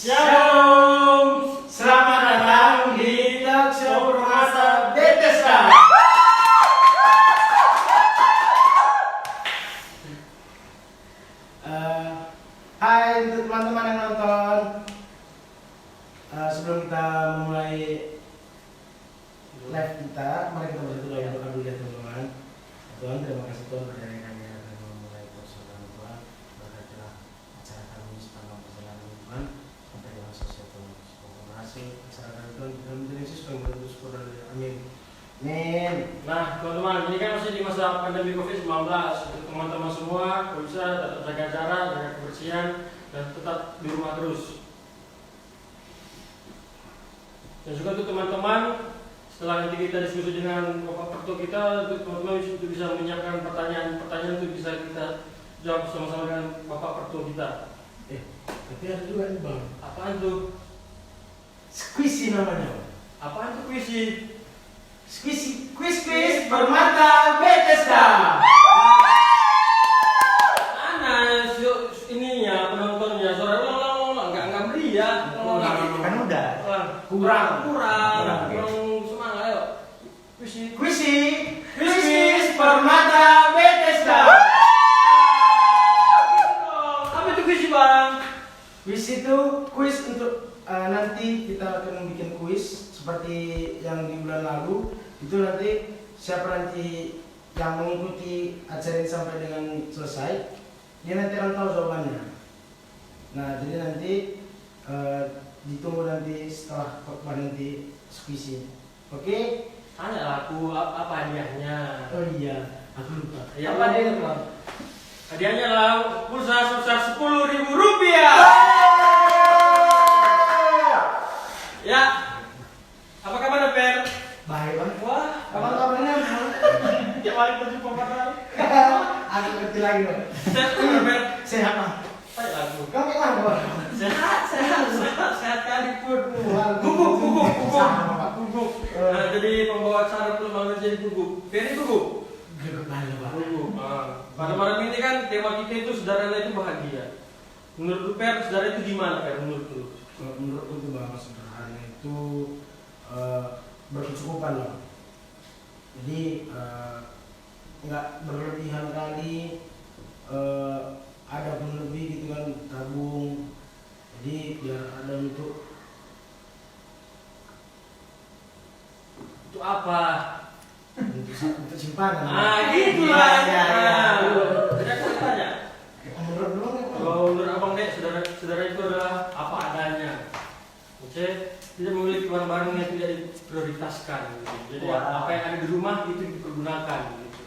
Shalom, selamat datang di talk show Permata Bethesda. Hai untuk teman-teman yang nonton. Sebelum kita memulai live kita, mari kita berdoa dulu ya teman-teman. Tuhan, terima kasih Tuhan berdiri kami akan memulai persoalan Tuhan. Berkatilah acara kami sepanjang perjalanan Tuhan. Sampai dengan selesai Tuhan. Semoga berhasil acara kami Tuhan. Di dalam diri Yesus Tuhan berdoa syukur. Amin. Amin. Nah teman-teman, ini kan masih di masa pandemi COVID-19. Untuk teman-teman semua, kalau bisa tetap jaga jarak, jaga kebersihan, dan tetap di rumah terus. Dan juga untuk teman-teman, setelah nanti kita diskusi dengan Bapak Pertua kita, untuk teman-teman untuk bisa menyiapkan pertanyaan untuk bisa kita jawab sama-sama dengan Bapak Pertua kita. Tapi ada juga nih Bang. Apaan tuh? Squishy namanya. Apaan tuh squishy? Squishy, quiz Permata Bethesda. Mana ininya penontonnya? Suara ulang nggak meriah. Kan udah kurang semangat. Ayo quiz Permata Bethesda. Apa itu quiz Bang? Quiz itu quiz untuk nanti kita akan bikin quiz seperti yang di bulan lalu. Itu nanti siapa nanti yang mengikuti acara ini sampai dengan selesai, dia nanti akan tahu jawabannya. Nah jadi nanti ditunggu nanti setelah nanti skuisi. Oke? Tanya aku apa hadiahnya? Oh iya, aku lupa. Ya, apa hadiahnya Bang? Hadiahnya lah pulsa sebesar Rp10.000. Ya. Apa kabar Per? Baik Bang. Wah, apa kabarnya Bang? Tiap hari kerja pemakan. Aku kecil lagi Bang. Per, sehat Bang. Baik aku. Kamu gimana Bang? Sehat kali pun. Guguk. Jadi pembawa acara terus malah jadi guguk. Ferry guguk. Guguk. Pada malam ini kan tema kita itu sederhana itu bahagia. Menurut Per, sederhana itu gimana Per menurut lu? Menurut itu Bang, sederhana itu berkecukupan loh. Jadi nggak berlebihan kali, ada pun lebih gitu kan, tabung. Jadi biar ada untuk apa? Untuk simpanan. Gitulah. Tidak aku tanya. Kalau menurut abang dek, saudara itu adalah apa adanya. Oke, tidak memiliki barang-barang yang tidak diprioritaskan. Gitu. Jadi apa yang ada di rumah itu dipergunakan. Gitu.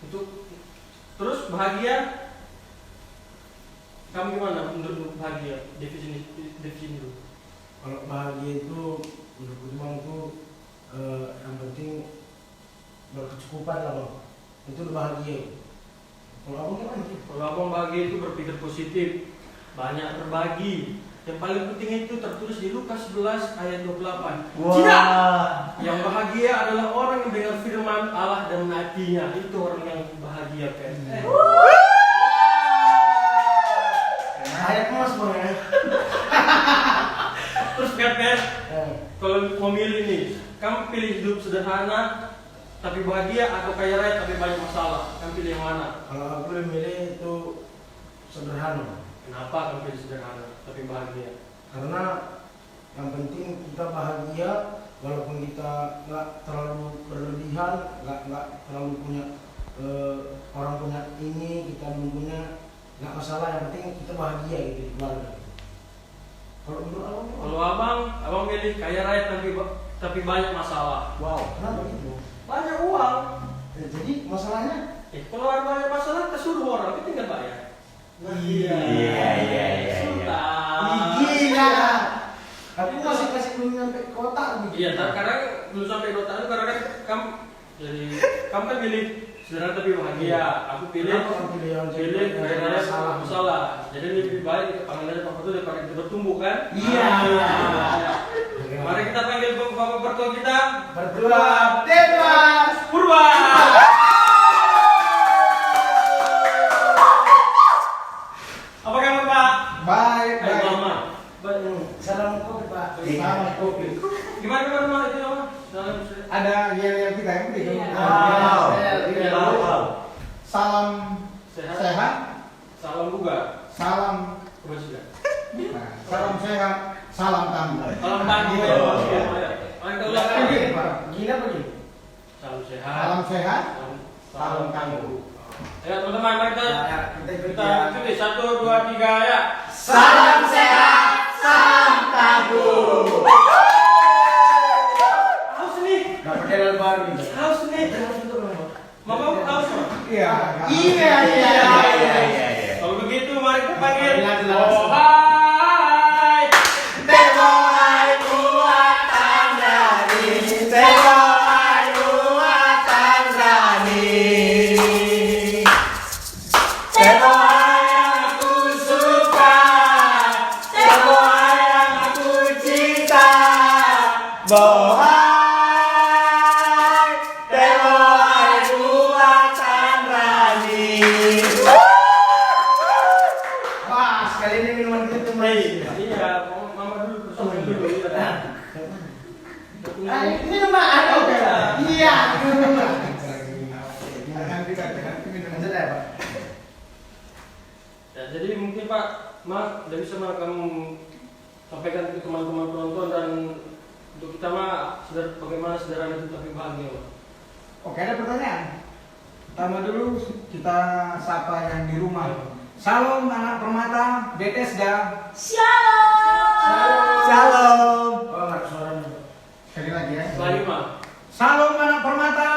Untuk terus bahagia. Kamu gimana menurut bahagia? Definisi dulu. Kalau bahagia itu menurut Bang itu yang penting berkecukupan lah Bang. Itu udah bahagia. Kalau abang gimana? Kalau abang bahagia itu berpikir positif, banyak berbagi. Yang paling penting itu tertulis di Lukas 11 ayat 28. Tidak. Yang bahagia adalah orang yang mendengar firman Allah dan menaatinya. Itu orang yang bahagia kan. Ayat mas Bang ya. Terus Per, kalau mau milih nih, kamu pilih hidup sederhana tapi bahagia atau kaya raya tapi banyak masalah? Kamu pilih yang mana? Kalau aku milih itu sederhana. Kenapa kamu pilih sederhana tapi bahagia? Karena yang penting kita bahagia walaupun kita nggak terlalu berlebihan, nggak terlalu punya orang punya ini, kita belum punya, nggak masalah. Yang penting kita bahagia gitu di keluarga. Kalau menurut abang? Kalau abang milih kaya raya tapi banyak masalah. Wow, kenapa gitu? Banyak uang. Jadi masalahnya? Kalau ada banyak masalah, kita suruh orang, kita tinggal bayar. Iya. Gila. Tapi masih belum sampai kota gitu. Iya, kadang belum sampai kota itu karena kan kamu kan pilih sederhana tapi bahagia. Aku pilih kaya masalah. Jadi lebih baik panggilannya Bapak itu daripada kita bertumbuh kan? Iya. Mari kita panggil Bapak Pertua kita. Pertua Dewas Purba. Apa kabar Pak? Baik. Mama. Salam kopi Pak. Salam kopi. Gimana itu Om? Ada yel-yel kita yang penting. Salam sehat. Salam buga. Salam Kebajikan. salam sehat. Salam tangguh. Salam tangguh ya. Gila begini. Salam sehat. Salam sehat. Salam tangguh. Ya teman-teman, mari kita ikuti 1, 2, 3 ya. Salam sehat. Salam tangguh. Haus nih. Dapat model baru nih. Haus nih. Mama haus. Iya. Kalau begitu mari kita panggil. Oh, hai. Teboai buatan dari Teboai buatan dari Teboai yang aku suka, Teboai yang aku cinta, Bohai Teboai buatan Rani. wah, sekali ini minuman kita Iya, mama dulu personal dulu ya. ini nama oke. Iya. Ya, jadi mungkin Pak, dari bisa kamu sampaikan ke teman-teman penonton dan untuk kita bagaimana sederhana itu tapi bahagia Pak. Oke, ada pertanyaan. Pertama dulu kita sapa yang di rumah. Salam anak permata, Bethesda. Shalom. Oh, ada suaranya. Sekali lagi ya. Lagi Pak. Salam anak permata.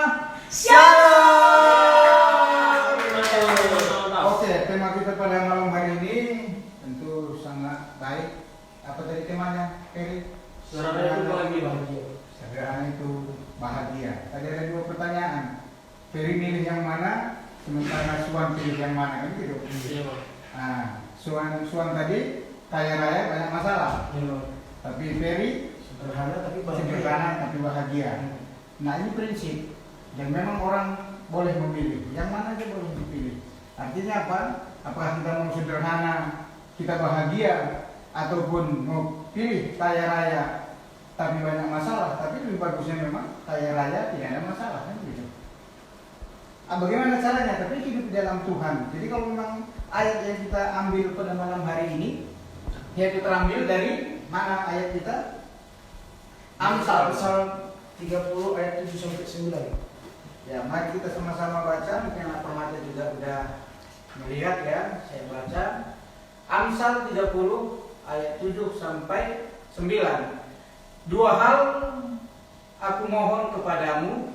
Oke, tema kita pada malam hari ini tentu sangat baik. Apa tadi temanya, Ferry? Sederhana itu bahagia. Sederhana itu bahagia. Tadi ada 2 pertanyaan. Ferry milih yang mana? Sementara Suan pilih yang mana? Kan gitu. Iya Pak. Nah, Suan tadi kaya raya banyak masalah. Tapi Ferry sederhana tapi bahagia. Nah, ini prinsip. Dan memang orang boleh memilih. Yang mana aja boleh dipilih. Artinya apa? Apakah kita mau sederhana, kita bahagia, ataupun mau pilih kaya raya tapi banyak masalah. Tapi lebih bagusnya memang kaya raya tidak ada masalah kan gitu. Bagaimana caranya? Tapi hidup di dalam Tuhan. Jadi kalau memang ayat yang kita ambil pada malam hari ini, yaitu terambil dari mana ayat kita? Amsal 30 ayat 7 sampai 9. Ya, mari kita sama-sama baca. Mungkin anak permata juga sudah melihat ya. Saya baca Amsal 30 ayat 7 sampai 9. 2 hal aku mohon kepadamu,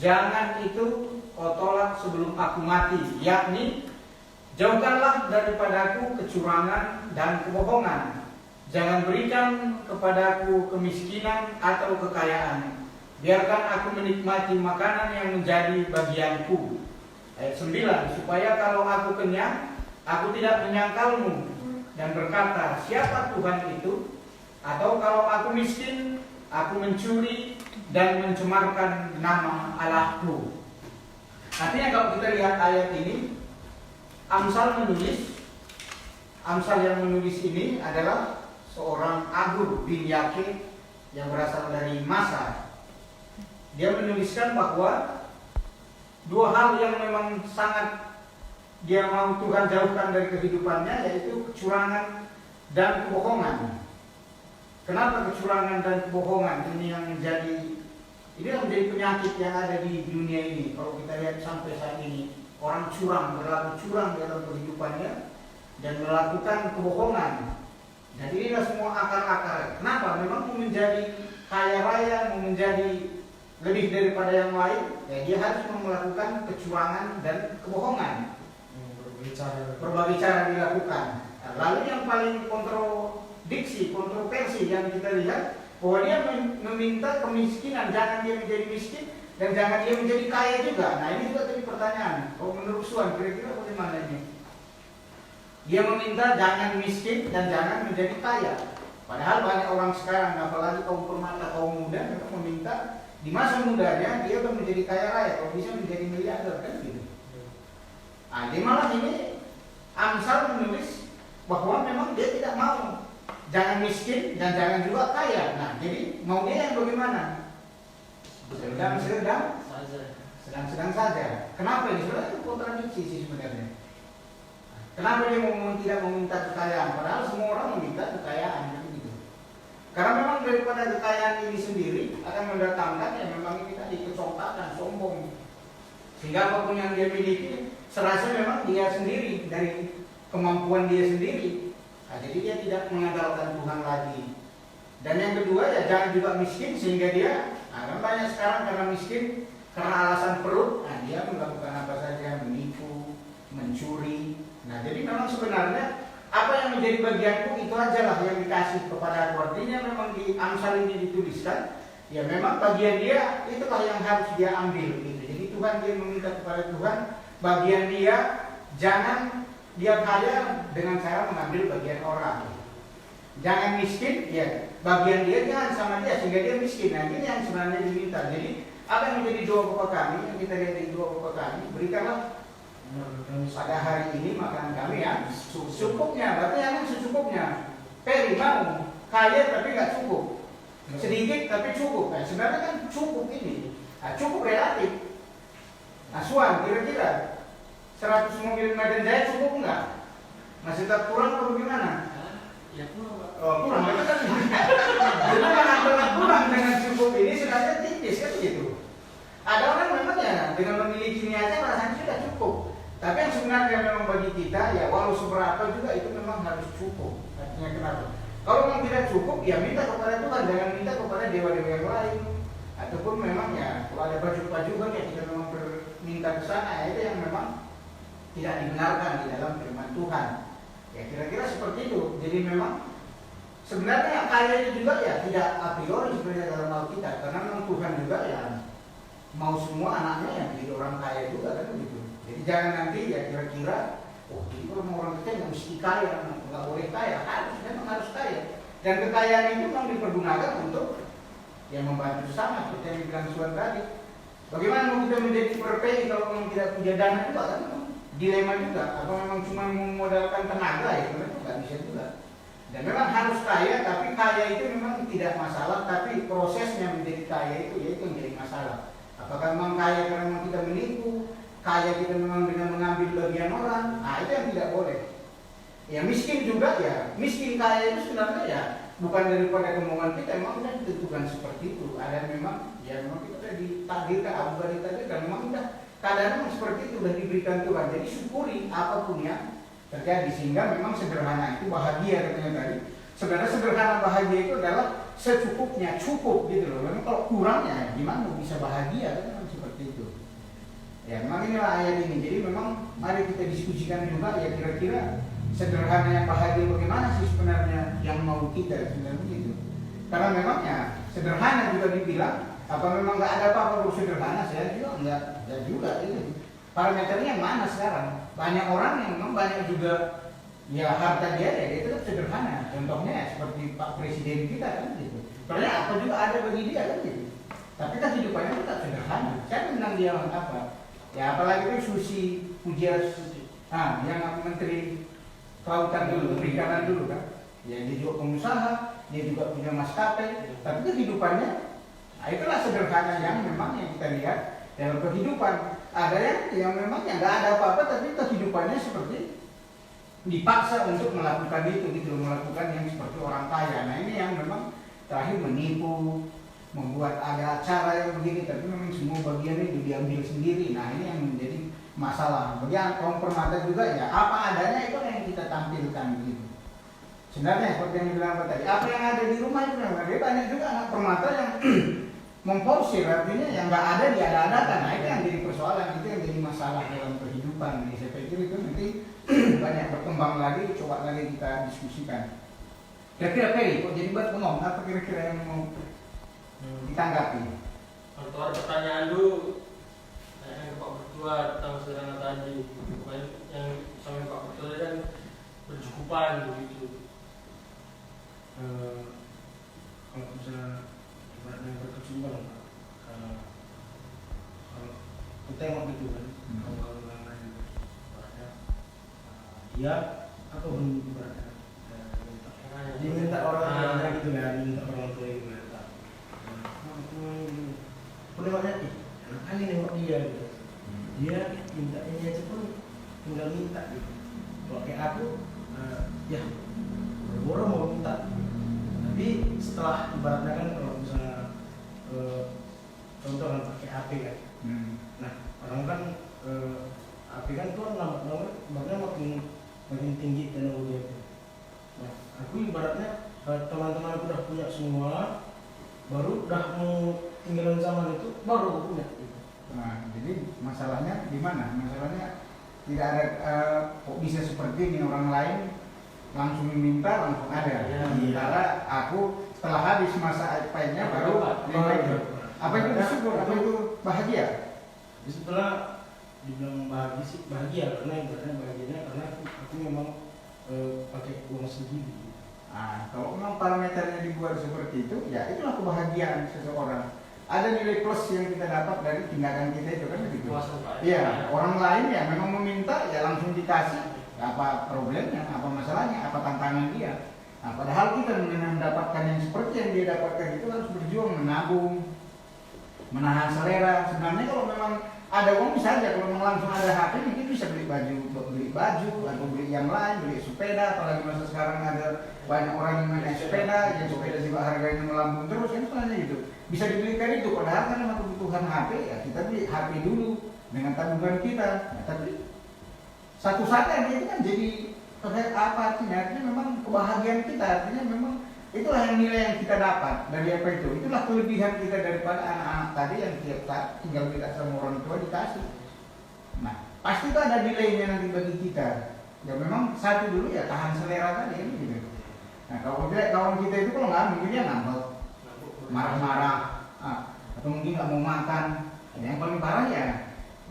jangan itu kau tolak sebelum aku mati, yakni jauhkanlah daripadaku kecurangan dan kebohongan. Jangan berikan kepadaku kemiskinan atau kekayaan. Biarkan aku menikmati makanan yang menjadi bagianku. Ayat 9, supaya kalau aku kenyang, aku tidak menyangkalmu dan berkata, siapa Tuhan itu? Atau kalau aku miskin, aku mencuri dan mencemarkan nama Allahku. Artinya kalau kita lihat ayat ini, Amsal yang menulis ini adalah seorang Agur bin Yakib yang berasal dari Masar. Dia menuliskan bahwa 2 hal yang memang sangat dia mau Tuhan jauhkan dari kehidupannya, yaitu kecurangan dan kebohongan. Kenapa kecurangan dan kebohongan ini yang menjadi penyakit yang ada di dunia ini? Kalau kita lihat sampai saat ini, orang berlaku curang dalam kehidupannya dan melakukan kebohongan. Dan inilah semua akar-akar. Kenapa? Memang mau menjadi kaya raya, mau menjadi lebih daripada yang lain, ya dia harus melakukan kecurangan dan kebohongan. Berbagai cara dilakukan. Lalu yang paling kontroversi yang kita lihat, bahwa dia meminta kemiskinan, jangan dia menjadi miskin dan jangan dia menjadi kaya juga. Nah, ini juga tadi pertanyaan. Kalau menurut Suan, kira-kira bagaimana ini? Dia meminta jangan miskin dan jangan menjadi kaya. Padahal banyak orang sekarang, apalagi kaum permata, kaum muda, mereka meminta di masa mudanya dia akan menjadi kaya raya, kalau bisa menjadi miliarder kan gitu. Nah, di malam ini Amsal menulis bahwa memang dia tidak mau jangan miskin dan jangan juga kaya. Nah, jadi mau dia yang bagaimana? Sedang-sedang saja. Kenapa ini? Sebenarnya itu kontradiksi sih sebenarnya. Kenapa dia tidak meminta kekayaan? Padahal semua orang meminta kekayaan. Gitu. Karena memang daripada kekayaan ini sendiri akan mendatangkan yang memang ini tadi kecompakan, sombong. Sehingga apapun yang dia miliki serasa memang dia sendiri dari kemampuan dia sendiri. Nah, jadi dia tidak mengandalkan Tuhan lagi. Dan yang kedua ya jangan juga miskin sehingga dia kan banyak sekarang karena miskin karena alasan perut, nah dia melakukan apa saja, menipu, mencuri. Nah jadi memang sebenarnya apa yang menjadi bagianku itu aja lah yang dikasih kepada aku. Artinya memang di Amsal ini dituliskan ya memang bagian dia itulah yang harus dia ambil gitu. Jadi Tuhan dia meminta kepada Tuhan bagian dia jangan dia kaya dengan cara mengambil bagian orang. Jangan miskin ya bagian dia jangan sama dia sehingga dia miskin. Nah ini yang sebenarnya diminta. Jadi apa yang menjadi doa Bapa kami yang kita lihat di doa Bapa kami, berikanlah pada hari ini makanan kami yang secukupnya. Berarti yang secukupnya. Peri mau kaya tapi nggak cukup, sedikit tapi cukup. Nah, sebenarnya kan cukup ini, cukup relatif. Nah, Suan kira-kira 100 mobil Medan Jaya cukup nggak? Masih tetap kurang atau bagaimana? Ya kurang, Pak. Oh, kurang, itu kan. Jadi antara kurang dengan cukup ini sebenarnya tipis kan gitu. Ada orang memang ya dengan memilikinya aja rasanya sudah cukup. Tapi yang sebenarnya memang bagi kita ya walau seberapa juga itu memang harus cukup. Artinya kenapa? Kalau memang tidak cukup ya minta kepada Tuhan, jangan minta kepada dewa-dewa yang lain. Ataupun memang ya kalau ada baju-baju kan ya kita memang minta ke sana ya, itu yang memang tidak dibenarkan di dalam firman Tuhan. Ya kira-kira seperti itu. Jadi memang sebenarnya kaya itu juga ya tidak a priori sebenarnya dalam Alkitab, karena memang Tuhan juga ya mau semua anaknya yang jadi orang kaya juga kan begitu. Jadi jangan nanti ya kira-kira jadi kalau mau orang kaya nggak mesti kaya, nggak boleh kaya, memang harus kaya. Dan kekayaan itu memang dipergunakan untuk yang membantu sesama seperti yang dibilang Suan tadi. Bagaimana mau kita menjadi PRPI kalau memang tidak punya dana juga kan? Dilema juga. Apa memang cuma memodalkan tenaga ya? Itu nggak bisa juga. Dan memang harus kaya, tapi kaya itu memang tidak masalah, tapi prosesnya menjadi kaya itu yaitu yang menjadi masalah. Apakah memang kaya karena memang kita menipu, kaya kita memang dengan mengambil bagian orang? Nah itu yang tidak boleh. Ya miskin juga ya, miskin kaya itu sebenarnya ya bukan daripada kemauan kita, memang sudah ditentukan seperti itu. Ada memang ya memang kita sudah ditakdirkan, bukan ditakdirkan, memang sudah keadaan memang seperti itu sudah diberikan Tuhan. Jadi syukuri apapun yang terjadi sehingga memang sederhana itu bahagia katanya tadi. Sebenarnya sederhana bahagia itu adalah secukupnya, cukup gitu loh. Memang kalau kurangnya gimana bisa bahagia kan seperti itu. Ya memang inilah ayat ini. Jadi memang mari kita diskusikan juga ya kira-kira sederhana yang bahagia bagaimana sih sebenarnya yang mau kita sebenarnya itu. Karena memang ya sederhana juga dibilang apa memang nggak ada apa-apa sederhana, saya juga nggak juga itu. Parameternya yang mana sekarang? Banyak orang yang memang banyak juga ya harta dia ya itu sederhana. Contohnya ya, seperti Pak Presiden kita kan gitu. Soalnya apa juga ada bagi dia kan gitu. Tapi kan hidupannya tetap sederhana. Saya menang dia apa? Ya apalagi itu Susi Pujiastuti. Yang Menteri Kelautan dulu, Perikanan dulu kan. Ya dia juga pengusaha, dia juga punya maskapai. Tapi kehidupannya, itulah sederhana yang memang yang kita lihat dalam kehidupan. Ada yang memang nggak ada apa-apa, tapi kehidupannya seperti dipaksa untuk melakukan itu, gitu, melakukan yang seperti orang kaya. Nah ini yang memang terakhir menipu, membuat ada acara yang begini, tapi memang semua bagian itu diambil sendiri. Nah ini yang menjadi masalah. Bagi kaum permata juga ya apa adanya itu yang kita tampilkan gitu. Sebenarnya seperti yang dibilang tadi, apa yang ada di rumah itu memang dia banyak juga anak permata yang memporsir, artinya yang nggak ada diada-adakan. Nah itu yang jadi persoalan, itu yang jadi masalah dalam kehidupan. Jadi saya pikir itu nanti banyak berkembang lagi, coba lagi kita diskusikan. Kira-kira Peri, kok jadi buat ngomong apa kira-kira yang mau ditanggapi? Kalau ada pertanyaan dulu, yang Pak Mertua tentang sederhana tadi, yang sama Pak Mertua kan bercukupan begitu. Kalau misalnya ibaratnya berkecukupan Pak, kalau kita tengok gitu kan, kalau yang lain ibaratnya dia atau ibaratnya diminta tinggal minta gitu. Kalau kayak aku ya boro-boro mau minta, tapi setelah ibaratnya kan kalau misalnya contoh kan pakai HP kan, nah orang kan HP kan tuh lama-lama makin tinggi teknologi. Nah aku ibaratnya teman-teman aku udah punya semua, baru udah mau tinggalan zaman itu baru aku punya gitu. Nah, jadi masalahnya di mana? Masalahnya tidak ada kok bisa seperti ini, orang lain langsung minta langsung ada. Sementara aku setelah habis masa iPad-nya baru minta itu. Apa itu bersyukur? Apa itu bahagia? Setelah dibilang bahagia sih bahagia, karena ibaratnya bahagianya karena aku memang pakai uang sendiri. Nah, kalau memang parameternya dibuat seperti itu, ya itulah kebahagiaan seseorang. Ada nilai plus yang kita dapat dari tindakan kita itu kan begitu. Iya, orang lain ya memang meminta ya langsung dikasih. Apa problemnya, apa masalahnya, apa tantangan dia. Nah, padahal kita mendapatkan yang seperti yang dia dapatkan itu harus berjuang menabung, menahan selera. Sebenarnya kalau memang ada uang bisa aja, kalau memang langsung ada HP mungkin bisa beli baju atau beli yang lain, beli sepeda. Apalagi masa sekarang ada banyak orang yang naik sepeda, yang sepeda juga harganya melambung terus kan sebenarnya gitu. Bisa dibelikan itu, padahal kan memang kebutuhan HP ya kita beli HP dulu dengan tabungan kita. Nah, tapi satu saatnya itu kan jadi apa artinya? Artinya memang kebahagiaan kita, artinya memang itulah yang nilai yang kita dapat dari apa itu. Itulah kelebihan kita daripada anak-anak tadi yang tiap saat tinggal minta sama orang tua dikasih. Nah, pasti itu ada nilainya nanti bagi kita. Ya memang satu dulu ya tahan selera tadi kan gitu. Nah, kalau kawan kita itu kalau nggak mungkin dia ngambek, marah-marah, atau mungkin nggak mau makan. Yang paling parah ya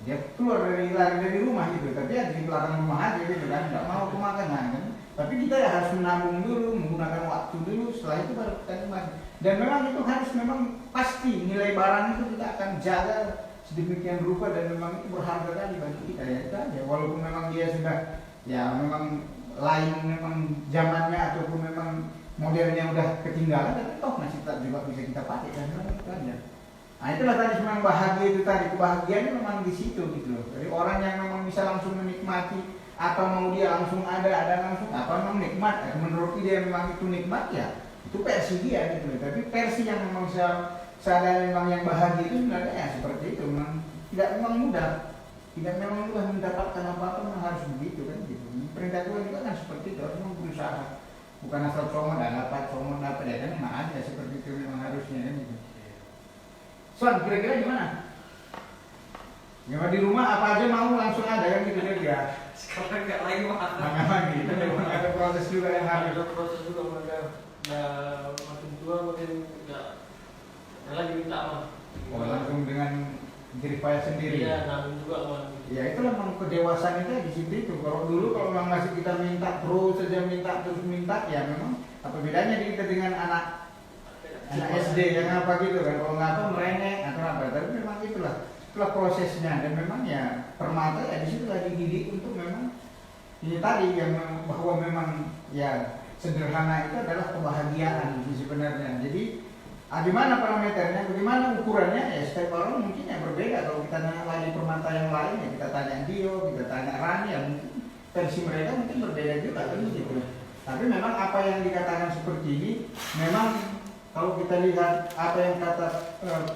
dia keluar lari dari rumah gitu, tapi ya di belakang rumah aja gitu kan, nggak mau makan kan. Tapi kita ya harus menabung dulu, menggunakan waktu dulu, setelah itu baru kita nikmati. Dan memang itu harus memang pasti nilai barang itu kita akan jaga sedemikian rupa dan memang itu berharga kali bagi kita ya itu aja. Walaupun memang dia sudah ya memang lain memang zamannya ataupun memang modelnya udah ketinggalan, tapi toh masih tetap juga bisa kita pakai dan memang itu aja. Nah itulah tadi memang bahagia itu tadi, kebahagiaannya memang di situ gitu loh. Dari orang yang memang bisa langsung menikmati atau mau dia langsung ada langsung apa memang nikmat. Menurut dia memang itu nikmat ya itu versi dia gitu loh. Tapi versi yang memang seadanya memang yang bahagia itu sebenarnya ya seperti itu, memang tidak memang mudah. Tidak memang mudah mendapatkan apa-apa, memang harus begitu kan gitu. Perintah Tuhan juga kan seperti itu, harus memang berusaha. Bukan asal comot dapat ya kan memang ada seperti itu memang harusnya kan gitu. Son, kira-kira gimana? Gimana di rumah apa aja mau langsung ada kan gitu kira-kira. Sekarang nggak lagi makan. Nggak lagi, itu memang ada proses juga yang harus. Ada proses juga mereka. Nah, makin tua makin nggak lagi minta mah. Oh, langsung dengan jerih payah sendiri. Iya, nanggung juga mah. Ya itulah memang kedewasaan itu di situ itu. Kalau dulu kalau memang masih kita minta terus minta ya memang apa bedanya kita dengan anak SD yang apa gitu kan, kalau nggak apa merengek atau apa. Tapi memang itulah prosesnya dan memang ya permata ya di situ lagi dididik untuk memang ini tadi yang bahwa memang ya sederhana itu adalah kebahagiaan sebenarnya. Jadi gimana parameternya, bagaimana ukurannya ya setiap orang mungkin yang berbeda. Kalau kita tanya lagi permata yang lain ya kita tanya Dio, kita tanya Rani ya mungkin versi mereka mungkin berbeda juga kan gitu. Tapi memang apa yang dikatakan seperti ini memang kalau kita lihat apa yang kata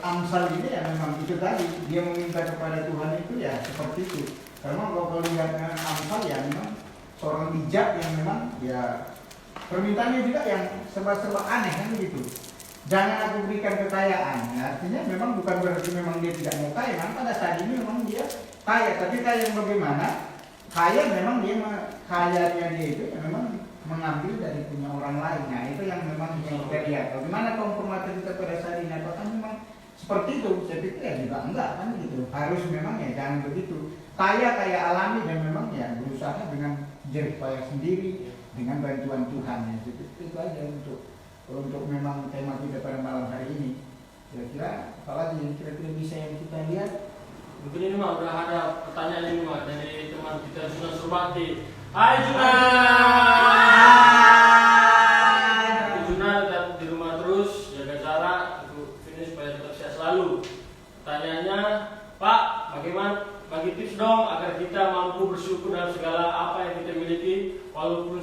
Amsal ini ya memang itu tadi dia meminta kepada Tuhan itu ya seperti itu. Karena kalau lihat Amsal ya memang seorang bijak yang memang ya permintaannya juga yang serba-serba aneh kan gitu. Jangan aku berikan kekayaan. Ya, artinya memang bukan berarti memang dia tidak mau kaya. Karena pada saat ini memang dia kaya. Tapi kaya yang bagaimana? Kaya memang dia kayanya dia itu ya memang mengambil dari punya orang lain. Nah itu yang memang kita lihat. Bagaimana kaum permata kita pada saat ini? Apakah memang seperti itu? Saya pikir ya juga enggak kan gitu. Harus memang ya jangan begitu. Kaya alami dan memang ya berusaha dengan jerih payah sendiri dengan bantuan Tuhan. Ya. Itu aja untuk memang tema kita pada malam hari ini. Kira-kira apalagi yang kira-kira bisa yang kita lihat? Mungkin ini mah udah ada pertanyaan ini mah dari teman kita Junan Surbakti. Hai Junan. Junan tetap di rumah terus, jaga jarak untuk finish supaya tetap sehat selalu. Pertanyaannya, Pak, bagaimana bagi tips dong agar kita mampu bersyukur dalam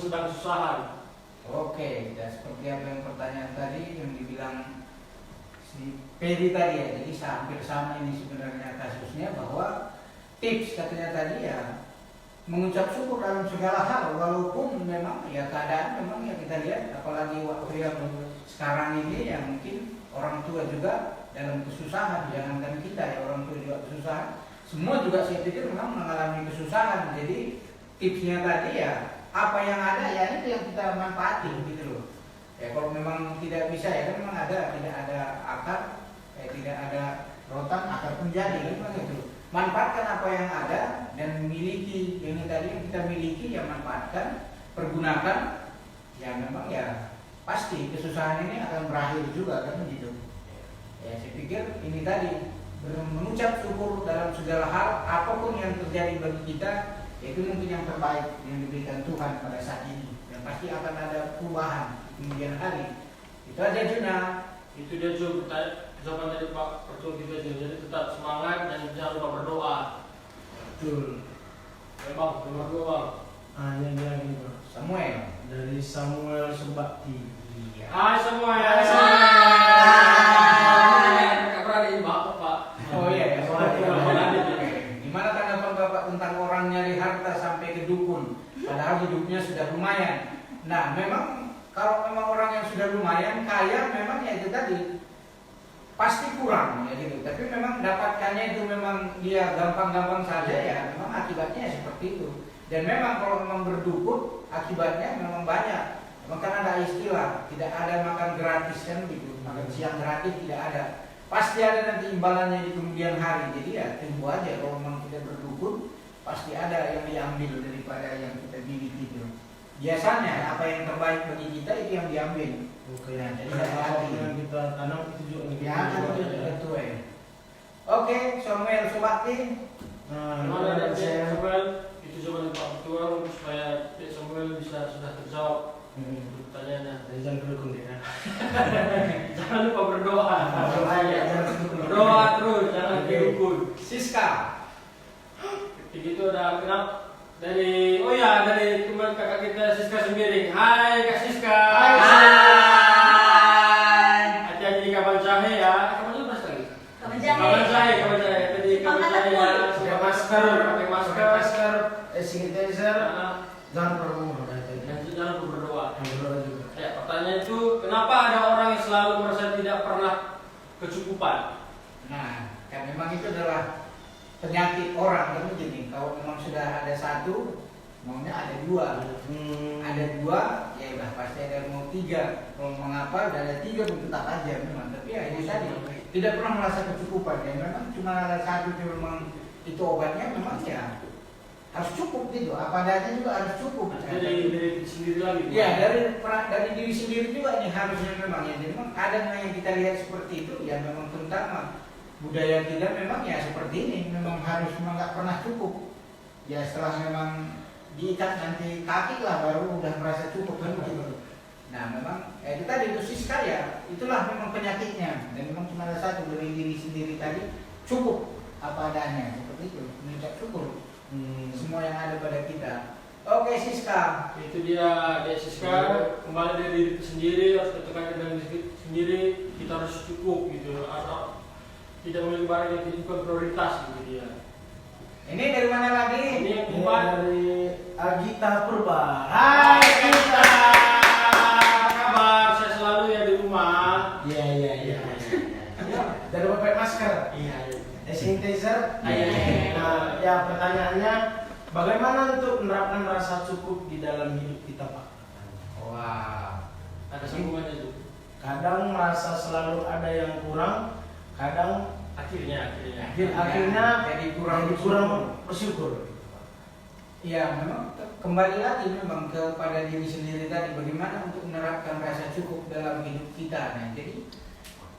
sedang kesusahan. Oke, dan seperti apa yang pertanyaan tadi yang dibilang si Peri tadi ya, jadi hampir sama ini sebenarnya kasusnya, bahwa tips katanya tadi ya mengucap syukur dalam segala hal, walaupun memang ya keadaan memang ya kita lihat, apalagi waktu yang sekarang ini ya mungkin orang tua juga dalam kesusahan, jangankan kita ya, orang tua juga kesusahan, semua juga saya pikir memang mengalami kesusahan. Jadi tipsnya tadi ya apa yang ada ya itu yang kita manfaati gitu loh. Ya kalau memang tidak bisa ya kan memang tidak ada akar, tidak ada rotan, akar pun jadi kan gitu. Manfaatkan apa yang ada dan miliki ini tadi yang kita miliki, ya manfaatkan, pergunakan. Ya memang ya pasti kesusahan ini akan berakhir juga kan begitu. Ya saya pikir ini tadi mengucap syukur dalam segala hal, apapun yang terjadi bagi kita, itu mungkin yang terbaik yang diberikan Tuhan pada saat ini. Dan pasti akan ada perubahan kemudian hari. Itu aja Juna. Itu dia jawaban dari Pak Pertua kita, jadi tetap semangat dan jangan lupa berdoa. Betul. Ya Bang, berdoa. Hanya dia gitu. Samuel Dari Samuel Sebakti. Hai semua ya. Pak. Oh iya ya, gimana tanggapan Bapak tentang orang nyari harta sampai ke dukun, padahal hidupnya sudah lumayan. Nah, memang kalau memang orang yang sudah lumayan kaya, memang ya itu tadi pasti kurang ya gitu. Tapi memang dapatkannya itu memang dia gampang-gampang saja ya, memang akibatnya seperti itu. Dan memang kalau memang berdukun, akibatnya memang banyak. Maka ada istilah tidak ada makan gratis kan gitu, makan siang gratis tidak ada. Pasti ada nanti imbalannya di kemudian hari. Jadi ya tunggu aja, kalau memang tidak berdukun pasti ada yang diambil daripada yang kita miliki itu. Biasanya apa yang terbaik bagi kita itu yang diambil. Oke. Nah, jadi Apa yang kita tanam itu juga yang ya kita itu jual, ya. betul ya. Oke, Samuel Subakti. Nah, Gimana dan Dek saya Samuel? Itu jawaban Pak Pertua supaya Dek Samuel bisa sudah terjawab pertanyaannya. jangan berdukun ya. Jangan lupa berdoa. Jangan Berdoa terus, jangan dukun. Siska. Begitu ada kenapa dari teman kakak kita Siska Sembiring. Hai Kak Siska. Hati-hati di kapal jahe ya. Kapal jahe pas lagi. Kapal jahe. Tadi kapal jahe ya. Pakai masker, sanitizer, Nah, jangan pernah dan jangan lupa berdoa. berdoa juga. Ya, pertanyaan itu kenapa ada orang yang selalu merasa tidak pernah kecukupan? Nah, kan memang itu adalah penyakit orang kan begini. Kalau memang sudah ada satu, maunya ada dua. Ada dua, ya udah pasti ada mau tiga. Kalau mengapa ada tiga pun tetap aja memang. Tapi ya ini tadi tidak pernah merasa kecukupan. Ya memang cuma ada satu itu memang itu obatnya memang ya harus cukup gitu. Apa adanya juga harus cukup. Jadi dari diri sendiri lagi. Ya dari diri sendiri juga ini harusnya memang ya. Jadi memang kadang yang kita lihat seperti itu ya memang terutama budaya kita memang ya seperti ini, memang harus memang nggak pernah cukup. Ya setelah memang diikat nanti kaki lah baru udah merasa cukup kan begitu. Nah memang itu tadi itu Siska ya, itulah memang penyakitnya. Dan memang cuma ada satu dari diri sendiri tadi, cukup apa adanya seperti itu, mengucap syukur semua yang ada pada kita. Oke Siska. Itu dia Dek Siska, kembali dari diri sendiri, harus tekan dengan diri sendiri, kita harus cukup gitu. Atau tidak memiliki barang yang bukan prioritas gitu dia. Ini dari mana lagi? Ini yang Ini keempat. dari Agita Purba. Hai kita, apa kabar? Saya selalu ya di rumah. Iya. Dari pakai masker. Iya. Sanitizer. Iya. Nah, ya pertanyaannya, bagaimana untuk menerapkan rasa cukup di dalam hidup kita, Pak? Wah. Ada sambungannya tuh. Kadang merasa selalu ada yang kurang, kadang Akhirnya. akhirnya jadi kurang bersyukur. Ya memang kembali lagi memang kepada diri sendiri tadi, bagaimana untuk menerapkan rasa cukup dalam hidup kita. Nah, jadi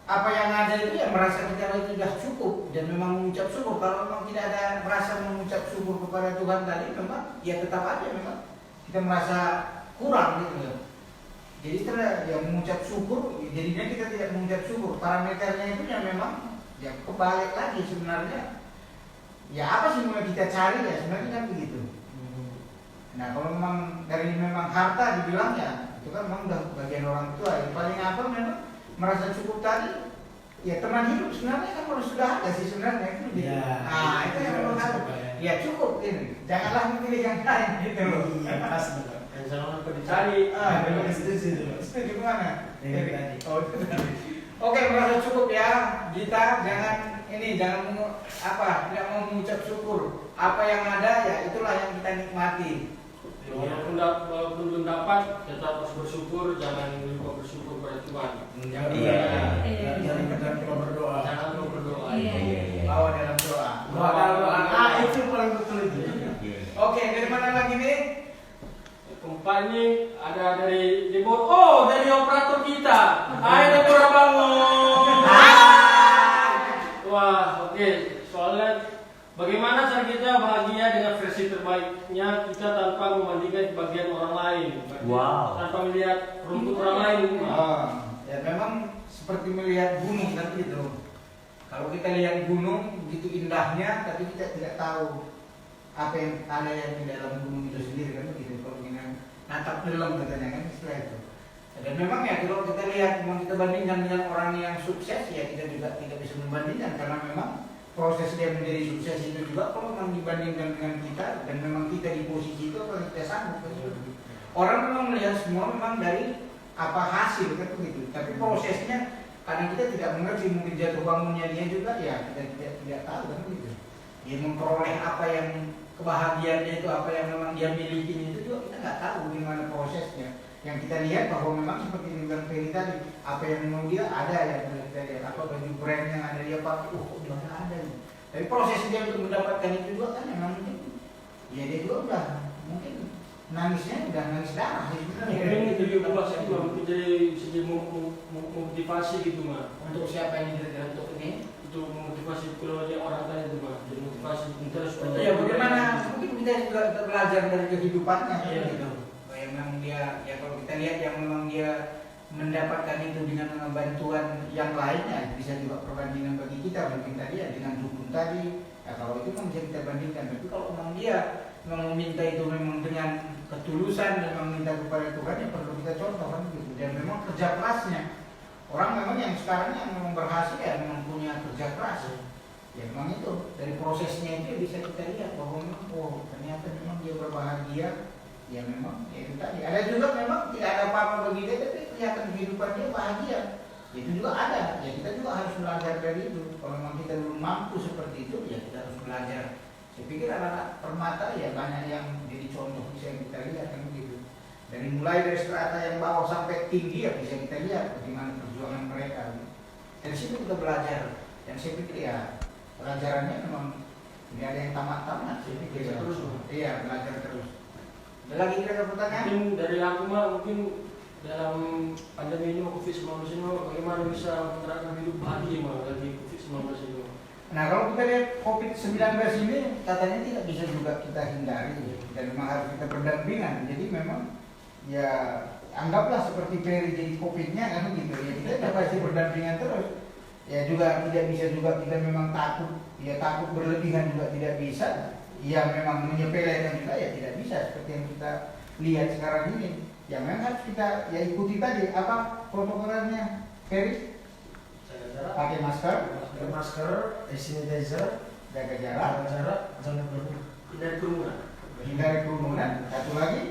apa yang ada itu ya merasa kita itu sudah cukup dan memang mengucap syukur. Kalau memang tidak ada merasa mengucap syukur kepada Tuhan tadi, memang ya tetap aja memang kita merasa kurang gitu ya. Jadi setelah yang mengucap syukur, jadinya kita tidak mengucap syukur. Parameternya itu ya memang ya kebalik lagi sebenarnya. Ya apa sih yang kita cari ya sebenarnya kan begitu. Nah kalau memang dari memang harta dibilang ya itu kan memang udah bagian orang tua. Yang paling apa memang merasa cukup tadi, ya teman hidup sebenarnya kan harus sudah ada sih sebenarnya itu. Ya, Nah itu yang memang harus. Ya cukup ini. Janganlah memilih yang lain gitu loh. Iya, pas betul. Yang jangan lupa dicari. Memang setuju itu. Setuju mana? Yang tadi. Oh itu tadi. Oke merasa cukup ya. Gita jangan tidak mau mengucap syukur. Apa yang ada ya itulah yang kita nikmati. Walaupun belum dapat, tetap harus bersyukur. Jangan lupa bersyukur pada Tuhan. Jangan jangan lupa berdoa. Jangan lupa berdoa. Bawa dalam doa. Itu paling betul itu. Oke, dari mana lagi nih? Keempat ini ada dari Deborah. Oh, dari operator kita. Hai Deborah bangun. Wah, oke. Soalnya bagaimana cara kita bahagia dengan versi terbaiknya kita tanpa membandingkan bagian orang lain. Wow. Tanpa melihat rumput orang lain. Ya memang seperti melihat gunung kan gitu. Kalau kita lihat gunung begitu indahnya, tapi kita tidak tahu apa yang ada yang di dalam gunung itu sendiri kan begitu. Kalau kita natap dalam katanya kan istilah itu. Dan memang ya kalau kita lihat, memang kita bandingkan dengan orang yang sukses ya kita juga tidak bisa membandingkan karena memang proses dia menjadi sukses itu juga kalau memang dibandingkan dengan kita dan memang kita di posisi itu kalau kita sanggup kan begitu. Orang memang melihat semua memang dari apa hasil kan begitu, tapi prosesnya karena kita tidak mengerti mungkin jatuh bangunnya dia juga ya kita tidak tahu kan begitu. Dia memperoleh apa yang kebahagiaan dia itu apa yang memang dia miliki itu juga kita nggak tahu gimana prosesnya. Yang kita lihat bahwa memang seperti yang bilang Ferry tadi, apa yang memang dia ada yang kita lihat, apa baju brand yang ada dia pakai, dia ada nih. Tapi proses dia untuk mendapatkan itu juga kan memang mungkin ya dia juga udah mungkin nangisnya udah nangis darah sih sebenarnya. Mungkin jadi ubah itu mungkin jadi motivasi gitu mah. Untuk siapa yang kira-kira untuk ini? Untuk memotivasi kalau dia orang tadi itu mah. Jadi motivasi kita supaya. Ya bagaimana mungkin kita juga belajar dari kehidupannya Iya. gitu. Yang memang dia ya kalau kita lihat yang memang dia mendapatkan itu dengan bantuan yang lainnya bisa juga perbandingan bagi kita mungkin tadi ya dengan dukun tadi ya kalau itu kan bisa kita bandingkan tapi kalau memang dia memang meminta itu memang dengan ketulusan memang minta kepada Tuhan yang perlu kita contoh kan gitu dan memang kerja kerasnya orang memang yang sekarang yang memang berhasil ya memang punya kerja keras ya memang itu dari prosesnya itu bisa kita lihat bahwa memang oh ternyata memang dia berbahagia ya memang ya itu tadi ada juga memang tidak ada apa-apa bagi dia tapi kelihatan kehidupan dia bahagia itu juga ada ya kita juga harus belajar dari itu kalau memang kita belum mampu seperti itu ya kita harus belajar saya pikir anak-anak permata ya banyak yang jadi contoh bisa kita lihat kan begitu dari mulai dari strata yang bawah sampai tinggi ya bisa kita lihat bagaimana perjuangan mereka dari situ kita belajar dan saya pikir ya pelajarannya memang tidak ada yang tamat-tamat saya pikir ya. Terus Iya belajar terus. Ada lagi kira-kira pertanyaan? Mungkin dari aku mah mungkin dalam pandemi ini COVID-19 ini bagaimana bisa menerapkan hidup bahagia mah lagi COVID-19 itu. Nah kalau kita lihat COVID-19 ini katanya tidak bisa juga kita hindari dan memang harus kita berdampingan. Jadi memang ya anggaplah seperti Ferry jadi COVID-nya kan gitu ya kita pasti berdampingan terus. Ya juga tidak bisa juga kita memang takut ya takut berlebihan juga tidak bisa. Ya memang menyepelekan juga ya tidak bisa seperti yang kita lihat sekarang ini. Ya memang harus kita ya ikuti tadi apa protokolnya Ferry? Pakai masker, hand sanitizer, jaga jarak, jangan berkerumun. Hindari kerumunan. hindari kerumunan. Satu lagi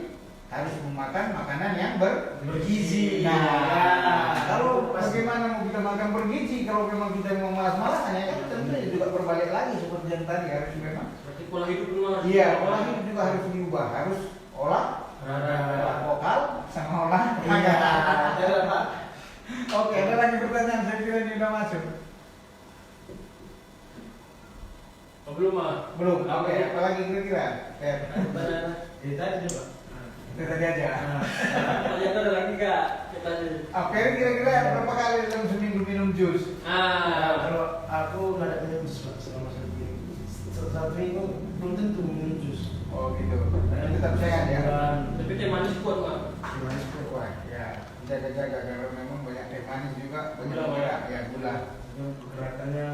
harus memakan makanan yang Bergizi. Nah, kalau bagaimana mau kita makan bergizi kalau memang kita mau malas-malasan ya kan tentu juga berbalik lagi seperti yang tadi harus memang. Berarti pola hidup luar. Iya, pola hidup juga harus diubah, harus olah vokal sama olah tenaga. Iya. Pak. Oke, ada lagi pertanyaan saya kira ini udah masuk. Oh, belum mah. Belum. Oke, apa lagi kira-kira? Jadi tadi coba. Itu tadi aja. Ternyata ada lagi kak. Kita Oke, kira-kira berapa kali dalam seminggu minum jus? Kalau aku nggak ada minum jus Pak, selama 1 minggu. 1 minggu belum tentu minum jus. Oh gitu. Dan tetap sehat ya. tapi teh manis kuat mah. Manis kuat ya. Jaga-jaga karena memang banyak teh manis juga banyak Gula, gula ya gula. Gerakannya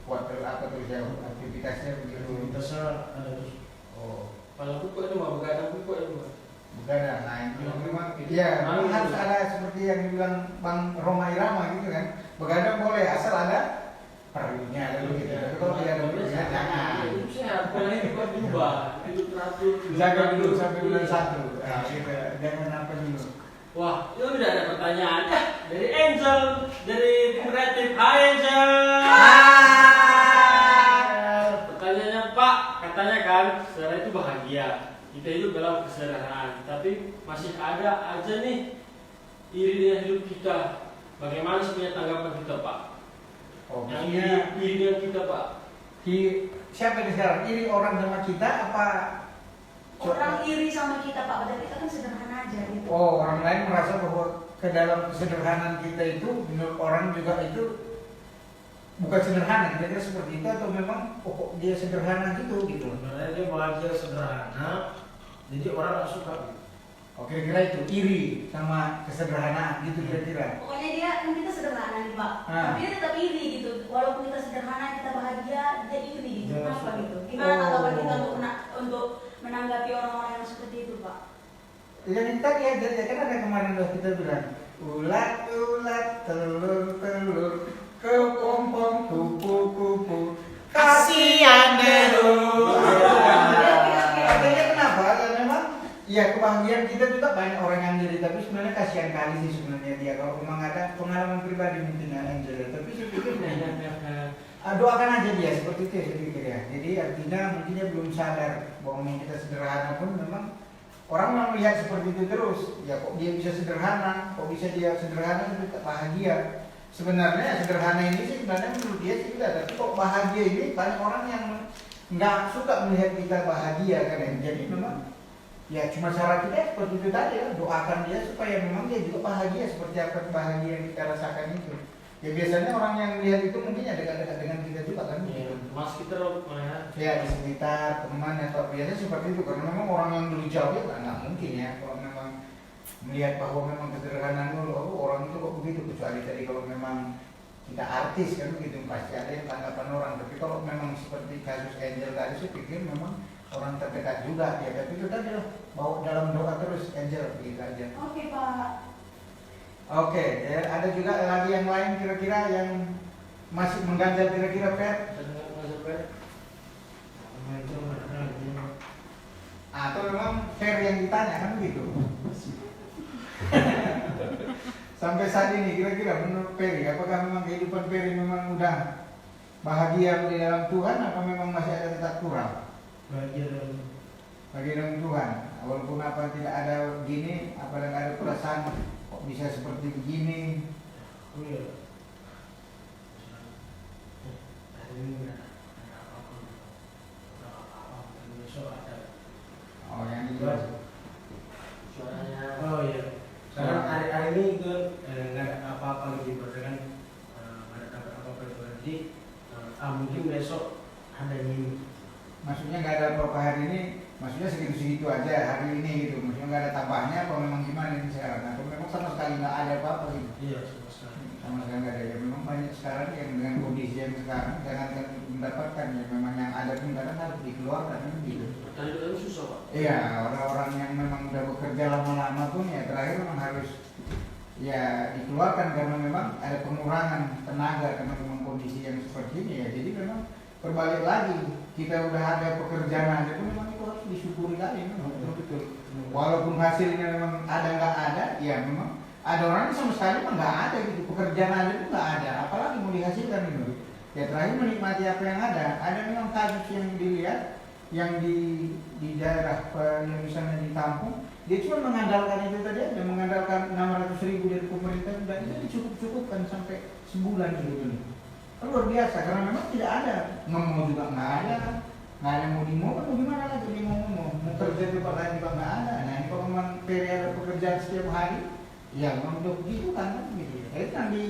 Kuat terus apa terus ya aktivitasnya begitu. aktivitasnya ada terus. Oh. Kalau pupuk itu mah begadang pupuk itu mah. Begadang. Nah itu memang ya memang harus ada seperti yang dibilang Bang Roma Irama gitu kan. Begadang boleh asal ada perlunya ada begitu. Tapi kalau tidak ada perlunya jangan. Hidup sehat, pola hidup harus berubah, hidup teratur. Jaga dulu sampai bulan 1. Nah, gitu. Jangan apa dulu. Wah, itu udah ada pertanyaan ya dari Angel, dari tim kreatif. Hai Angel. Pertanyaannya Pak, katanya kan saudara itu bahagia, kita hidup dalam kesederhanaan, tapi masih ada aja nih iri dengan hidup kita. Bagaimana sebenarnya tanggapan kita Pak? Oh, Yang maksudnya iri dengan kita Pak? siapa yang sekarang? Iri orang sama kita apa? Orang iri sama kita Pak, padahal kita kan sederhana aja gitu. Oh, orang lain merasa bahwa ke dalam kesederhanaan kita itu menurut orang juga itu bukan sederhana, kira-kira seperti itu atau memang pokok dia sederhana gitu. Sebenarnya dia bahagia sederhana, jadi orang nggak suka. Oh, kira-kira itu iri sama kesederhanaan gitu kira-kira. Pokoknya dia kan kita sederhana nih Pak, tapi dia tetap iri gitu. Walaupun kita sederhana, kita bahagia, dia iri gitu. Ya, Kenapa so. gitu? Gimana tanggapan kita untuk menanggapi orang-orang yang seperti itu Pak? Yang tadi ya kan ada kemarin udah kita bilang ulat-ulat telur-telur kepompong kupu-kupu kasihan deh lu. Artinya kenapa? Karena memang ya kebahagiaan kita juga banyak orang yang diri, tapi sebenarnya kasihan kali sih sebenarnya dia kalau memang ada pengalaman pribadi mungkin Angela, tapi saya pikir doakan aja dia seperti itu ya saya pikir ya. Jadi artinya mungkin dia belum sadar bahwa kita sederhana pun memang orang mau melihat seperti itu terus. Ya kok dia bisa sederhana, kok bisa dia sederhana tapi tak bahagia. Sebenarnya sederhana ini sih sebenarnya menurut dia sih tidak, tapi kok bahagia ini banyak orang yang nggak suka melihat kita bahagia kan ya. Jadi memang ya cuma cara kita seperti itu tadi ya, doakan dia supaya memang dia juga bahagia seperti apa bahagia yang kita rasakan itu. Ya biasanya orang yang lihat itu mungkin ya dekat-dekat dengan kita juga kan. Mas kita Ya di sekitar teman atau biasanya seperti itu karena memang orang yang dulu jauh ya nggak mungkin ya kalau memang melihat bahwa memang kesederhanaan orang itu kok begitu, kecuali tadi kalau memang kita artis kan begitu pasti ada yang tanggapan orang. Tapi kalau memang seperti kasus Angel tadi saya pikir memang orang terdekat juga ya, tapi itu tadi lah bawa dalam doa terus Angel gitu aja. Oke Pak. Oke, ya, ada juga lagi yang lain kira-kira yang masih mengganjal kira-kira Fer? Atau memang Fer yang ditanya kan begitu? Sampai saat ini kira-kira menurut Ferry, apakah memang kehidupan Ferry memang udah bahagia di dalam Tuhan atau memang masih ada tetap kurang? Bahagia dalam Bahagia dalam Tuhan, walaupun apa tidak ada gini, apa yang ada perasaan kok bisa seperti begini? oh iya. Hari ini nggak ada apa-apa, udah apa-apa, besok ada. Oh yang itu. suaranya. Oh iya. Sekarang hari ini itu nggak ada apa-apa lagi berarti nggak ada apa-apa itu. Jadi mungkin besok ada ini. Maksudnya nggak ada apa-apa hari ini, maksudnya segitu-segitu aja hari ini gitu. Maksudnya nggak ada tambahnya apa memang gimana ini sekarang? Atau memang sama sekali nggak ada apa-apa gitu? Iya, sama sekali. Sama sekali nggak ada ya. Memang banyak sekarang yang dengan kondisi yang sekarang jangan mendapatkan ya memang yang ada pun kadang harus dikeluarkan gitu. Tadi itu susah Pak. Iya, orang-orang yang memang udah bekerja lama-lama pun ya terakhir memang harus ya dikeluarkan karena memang ada pengurangan tenaga karena memang kondisi yang seperti ini ya. Jadi memang berbalik lagi, kita udah ada pekerjaan aja pun memang itu harus disyukuri kali memang betul-betul. Walaupun hasilnya memang ada nggak ada, ya memang ada orang yang sama sekali memang nggak ada gitu, pekerjaan aja pun nggak ada, apalagi mau dihasilkan itu. Ya terakhir menikmati apa yang ada. Ada memang kasus yang dilihat yang di daerah yang misalnya di kampung, dia cuma mengandalkan itu tadi aja, mengandalkan 600.000 dari pemerintah dan itu dicukup-cukupkan sampai sebulan gitu. Luar biasa karena memang tidak ada, mau juga nggak ada yang mau dimau kan gimana lagi dia mau kerja di tempat lain juga nggak ada. Nah ini kalau memang ada pekerjaan setiap hari, ya memang udah begitu kan gitu. Itu nanti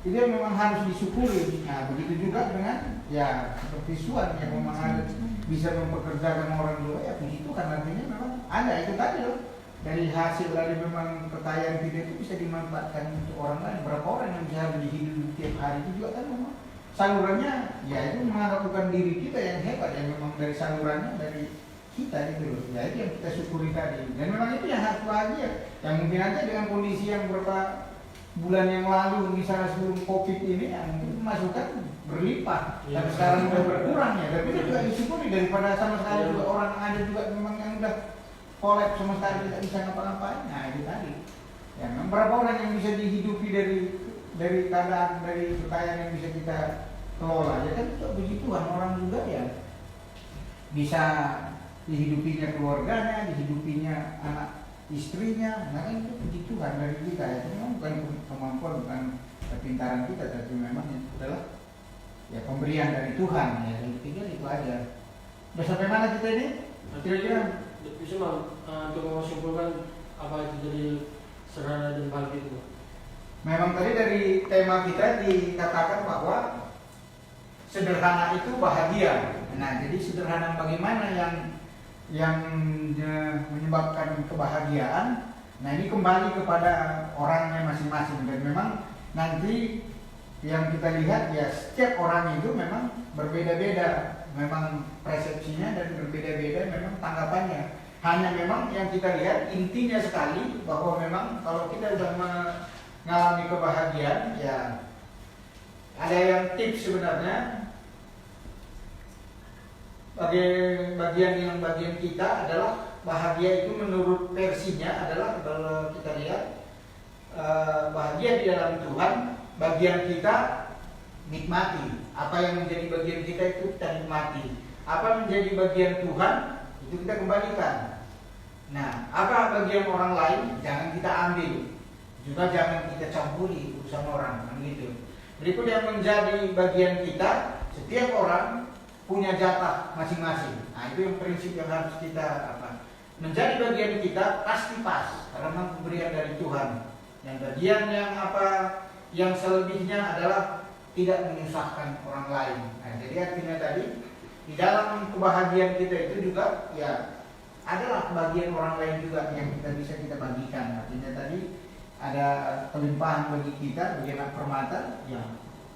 itu memang harus disyukuri. Nah begitu juga dengan ya seperti Suan yang memang ada bisa mempekerjakan orang dua ya begitu kan artinya memang ada itu tadi loh. Dari hasil dari memang kekayaan kita itu bisa dimanfaatkan untuk orang lain. Berapa orang yang bisa hidup tiap hari itu juga kan memang salurannya ya itu menganggap bukan diri kita yang hebat ya memang dari salurannya dari kita gitu loh. Ya itu yang kita syukuri tadi. Dan memang itu yang harus bahagia. Yang mungkin aja dengan kondisi yang beberapa bulan yang lalu misalnya sebelum COVID ini yang masukan berlimpah dan sekarang udah berkurang ya. Tapi itu juga disyukuri daripada sama sekali juga orang ada juga memang yang udah kolab sama sekali tidak bisa ngapa-ngapain. Nah itu tadi. Ya, memang berapa orang yang bisa dihidupi dari keadaan dari kekayaan yang bisa kita kelola ya kan itu begituan orang juga ya bisa dihidupinya keluarganya, dihidupinya anak istrinya, nah itu puji Tuhan dari kita ya. Itu memang bukan kemampuan, bukan kepintaran kita, tapi memang itu adalah ya pemberian dari Tuhan ya. Yang ketiga itu aja. Udah sampai mana kita ini? Kira-kira bisa untuk menyimpulkan apa itu jadi sederhana dan bahagia itu. memang tadi dari tema kita dikatakan bahwa sederhana itu bahagia. Nah, jadi sederhana bagaimana yang menyebabkan kebahagiaan. Nah, ini kembali kepada orangnya masing-masing dan memang nanti yang kita lihat ya setiap orang itu memang berbeda-beda, memang persepsinya dan berbeda-beda memang tanggapannya. Hanya memang yang kita lihat intinya sekali bahwa memang kalau kita sudah mengalami kebahagiaan ya ada yang tips sebenarnya. Bagian kita adalah bahagia itu menurut versinya adalah kalau kita lihat bahagia di dalam Tuhan, bagian kita nikmati. Apa yang menjadi bagian kita itu kita nikmati. Apa menjadi bagian Tuhan itu kita kembalikan. Nah, apa bagian orang lain jangan kita ambil, juga jangan kita campuri urusan orang, kan gitu. Berikut yang menjadi bagian kita, setiap orang punya jatah masing-masing. Nah, itu yang prinsip yang harus kita menjadi bagian kita pasti pas karena pemberian dari Tuhan. Yang bagian yang selebihnya adalah tidak menyusahkan orang lain. Nah, jadi artinya tadi di dalam kebahagiaan kita itu juga ya adalah kebahagiaan orang lain juga yang kita bisa kita bagikan. Artinya tadi ada kelimpahan bagi kita, bagi anak permata, ya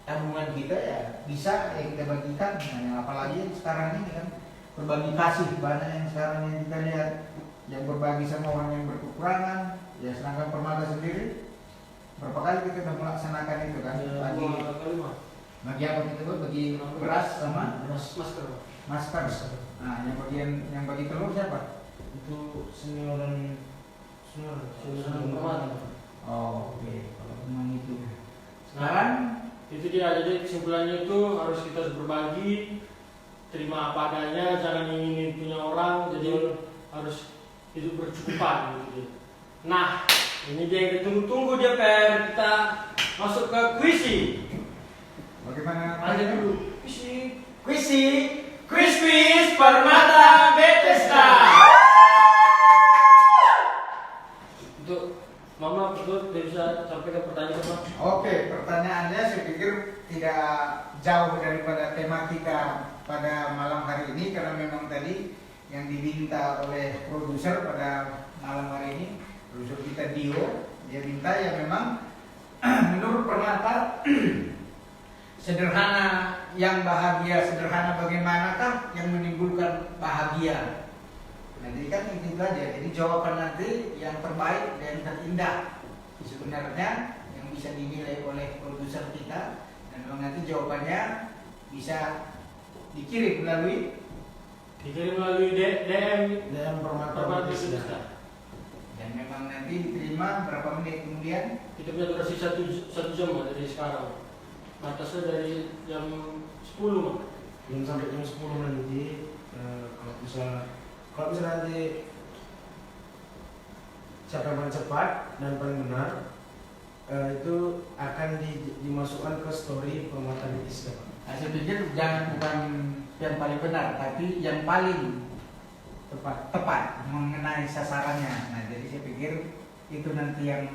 tabungan kita ya bisa ya kita bagikan. Nah, apalagi yang sekarang ini kan berbagi kasih banyak yang sekarang yang kita lihat yang berbagi sama orang yang berkekurangan. Ya sedangkan permata sendiri berapa kali kita sudah melaksanakan itu kan bagi apa kita buat bagi beras sama masker. Nah yang bagi telur siapa? Itu senioran permata. Oh oke. Kalau memang itu sekarang Itu dia, jadi kesimpulannya itu harus kita berbagi, terima apa adanya, jangan ingin punya orang, jadi harus hidup bercukupan gitu. Nah, ini dia yang ditunggu-tunggu dia PR kita masuk ke kuisi. bagaimana? Lanjut dulu. Kuisi Permata Bethesda. Untuk Mama betul bisa sampaikan pertanyaan apa? Oke, pertanyaannya saya pikir tidak jauh daripada tema kita pada malam hari ini karena memang tadi yang diminta oleh produser pada malam hari ini, produser kita Dio, dia minta ya memang menurut Permata sederhana yang bahagia, sederhana bagaimanakah yang menimbulkan bahagia? Jadi kan itu aja. Jadi jawaban nanti yang terbaik dan terindah sebenarnya yang bisa dinilai oleh produser kita dan memang nanti jawabannya bisa dikirim melalui DM Permata Bethesda. dan memang nanti diterima berapa menit kemudian. Kita punya durasi satu jam dari sekarang. Batasnya dari jam 10 Belum sampai jam 10 nanti kalau bisa nanti siapa yang paling cepat dan paling benar itu akan dimasukkan ke story Permata Bethesda. Nah, saya pikir bukan yang paling benar tapi yang paling tepat mengenai sasarannya. Nah, jadi saya pikir itu nanti yang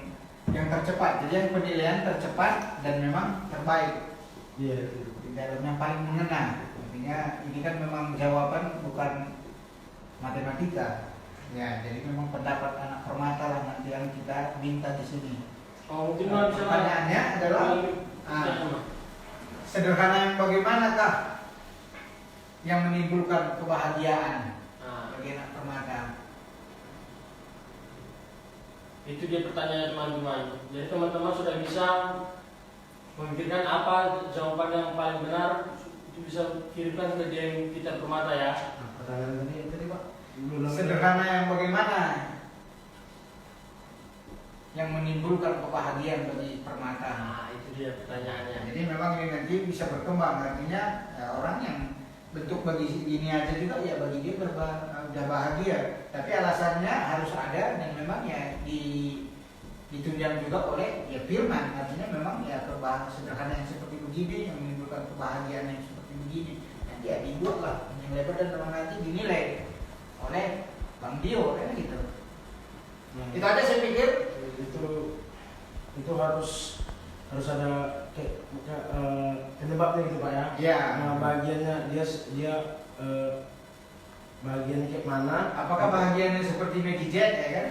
tercepat. Jadi yang penilaian tercepat dan memang terbaik. Iya. Di dalam yang paling mengena. Artinya ini kan memang jawaban bukan matematika. Ya, jadi memang pendapat anak Permata lah nanti yang kita minta di sini. Oh, mungkin pertanyaannya adalah sederhana yang bagaimanakah yang menimbulkan kebahagiaan? Nah, bagi anak permata? Itu dia pertanyaan teman-teman. Jadi teman-teman sudah bisa memikirkan apa jawaban yang paling benar, itu bisa kirimkan ke DM kita Permata ya. Nah, pertanyaan tadi Pak. Sederhana yang bagaimana yang menimbulkan kebahagiaan bagi permata? Nah, itu dia pertanyaannya. Jadi memang ini nanti bisa berkembang, artinya ya, orang yang bentuk bagi gini aja juga ya bagi dia udah bahagia. Tapi alasannya harus ada dan memang ya ditunjang juga oleh ya firman. Artinya memang ya sederhana yang seperti begini yang menimbulkan kebahagiaan yang seperti begini. Nanti ya dibuatlah yang lebar dan memang nanti dinilai oleh Bang Dio kan gitu. Itu aja saya pikir. Itu harus ada penyebabnya gitu Pak ya. Ya. Nah, bagiannya dia bagiannya kayak mana? Apakah bahagiannya seperti Maggie Jet ya kan?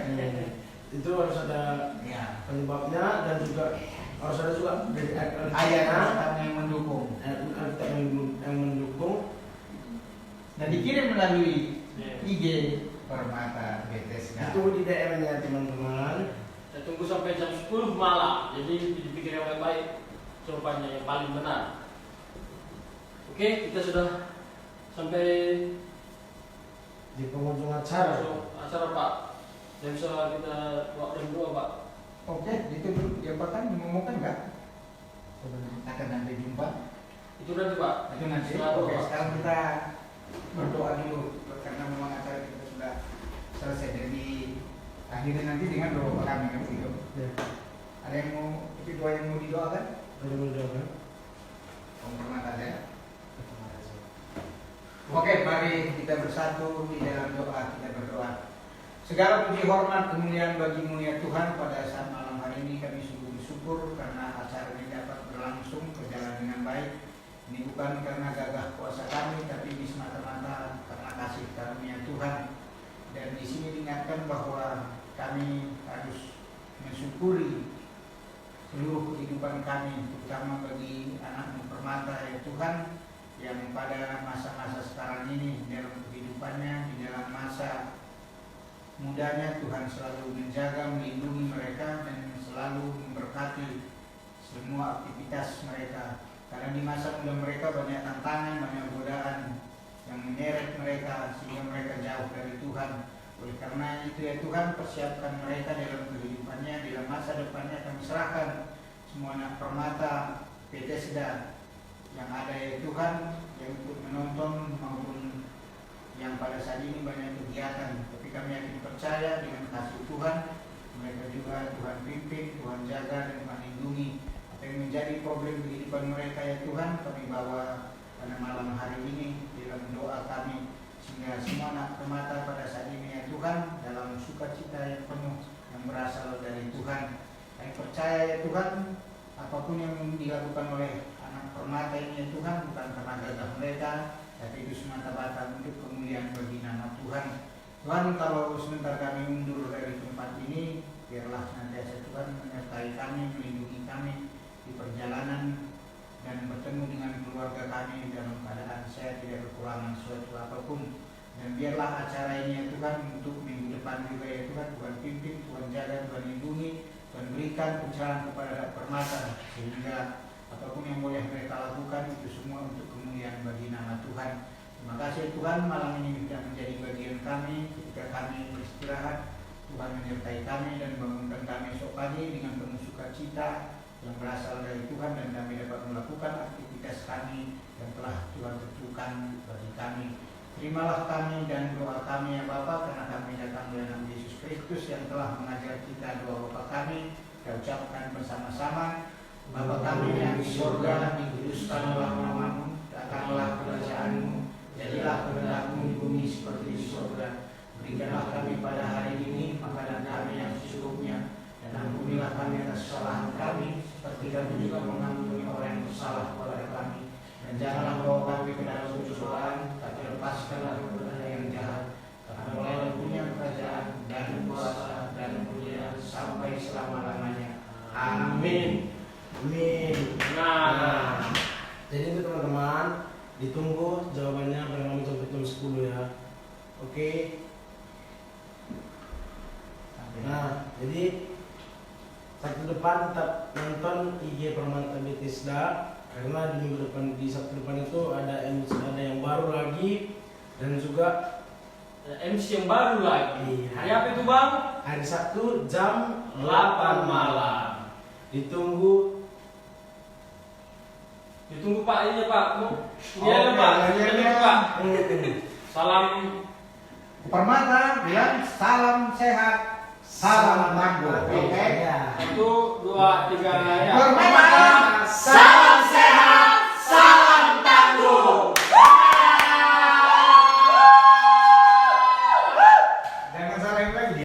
Itu harus ada Ya. penyebabnya dan juga harus ada juga dari Ayat yang mendukung yang mendukung dan dikirim melalui IG Permata Bethesda. itu di DM-nya teman-teman. Saya tunggu sampai jam 10 malam. Jadi dipikir yang baik jawabannya yang paling benar. Oke, kita sudah sampai Di penghujung acara. Pak. Yang bisa kita buat dan dua Pak. Oke, itu dulu. Yang bahkan mengumumkan nggak? Akan nanti jumpa. Itu nanti Pak. Itu nanti. Oke, sekarang kita berdoa dulu karena memang acara kita sudah selesai. Jadi akhirnya nanti dengan doa kami kan gitu. Ya. Ada yang mau itu doa yang mau didoakan? Ada berdoa. Permata ya. Oke, mari kita bersatu di dalam doa, kita berdoa. Segala puji hormat kemuliaan bagimu ya Tuhan, pada saat malam hari ini kami sungguh bersyukur karena acara ini dapat berlangsung berjalan dengan baik. Ini bukan karena gagah kuasa kami, tapi di semata-mata karena kasih karunia Tuhan. Dan di sini diingatkan bahwa kami harus mensyukuri seluruh kehidupan kami, terutama bagi anak Permata ya Tuhan, yang pada masa-masa sekarang ini dalam kehidupannya, di dalam masa mudanya Tuhan selalu menjaga, melindungi mereka dan selalu memberkati semua aktivitas mereka. Karena di masa muda mereka banyak tantangan, banyak godaan yang menyeret mereka sehingga mereka jauh dari Tuhan. Oleh karena itu ya Tuhan, persiapkan mereka dalam kehidupannya, dalam masa depannya kami serahkan semua anak Permata Bethesda yang ada ya Tuhan, yang ikut menonton maupun yang pada saat ini banyak kegiatan. Tapi kami yakin percaya dengan kasih Tuhan, mereka juga Tuhan pimpin, Tuhan jaga dan Tuhan lindungi. Apa yang menjadi problem kehidupan mereka ya Tuhan, kami bawa pada malam hari ini dalam doa kami, sehingga semua anak Permata pada saat ini ya Tuhan dalam sukacita yang penuh yang berasal dari Tuhan. Kami percaya ya Tuhan, apapun yang dilakukan oleh anak Permata ini ya Tuhan bukan karena gagah mereka, tapi itu semata-mata untuk kemuliaan bagi nama Tuhan. Tuhan, kalau sebentar kami mundur dari tempat ini, biarlah senantiasa Tuhan menyertai kami, melindungi kami di perjalanan dan bertemu dengan keluarga kami dalam keadaan sehat, tidak kekurangan sesuatu apapun. Dan biarlah acara ini ya Tuhan untuk minggu depan juga ya Tuhan, Tuhan pimpin, Tuhan jaga, Tuhan lindungi, Tuhan berikan pencerahan kepada Permata, sehingga apapun yang boleh mereka lakukan itu semua untuk kemuliaan bagi nama Tuhan. Terima kasih Tuhan, malam ini sudah menjadi bagian kami ketika kami beristirahat. Tuhan menyertai kami dan bangunkan kami esok pagi dengan penuh sukacita yang berasal dari Tuhan, dan kami dapat melakukan aktivitas kami yang telah Tuhan tentukan bagi kami. Terimalah kami dan doa kami ya Bapa, karena kami datang dari nama Yesus Kristus yang telah mengajar kita doa Bapa kami. Kita ucapkan bersama-sama. Bapa kami yang di surga, dikuduskanlah namamu, datanglah kerajaanmu, jadilah kehendakmu di bumi seperti di surga. Berikanlah kami pada hari ini makanan kami yang secukupnya, dan ampunilah kami atas kesalahan kami, seperti kami juga mengampuni orang yang bersalah kepada kami. Dan janganlah bawa kami ke dalam pencobaan, tapi lepaskanlah kepada yang jahat. Karena oleh punya kerajaan dan kuasa dan kemuliaan sampai selama-lamanya. Amin. Amin. Nah, Jadi itu teman-teman, ditunggu jawabannya paling lama sampai jam 10 ya. Oke. Nah, jadi Sabtu depan tetap nonton IG Permata Bethesda karena di minggu depan, di Sabtu depan itu ada yang baru lagi dan juga MC yang baru lagi. Iya. Hari apa itu Bang? hari Sabtu jam 8 malam. Ditunggu Pak ini Pak. Iya Pak. Iya Pak. Salam Permata bilang salam sehat, salam tangguh. Oke. Ya. 1, 2, 3 ya. Permata, salam.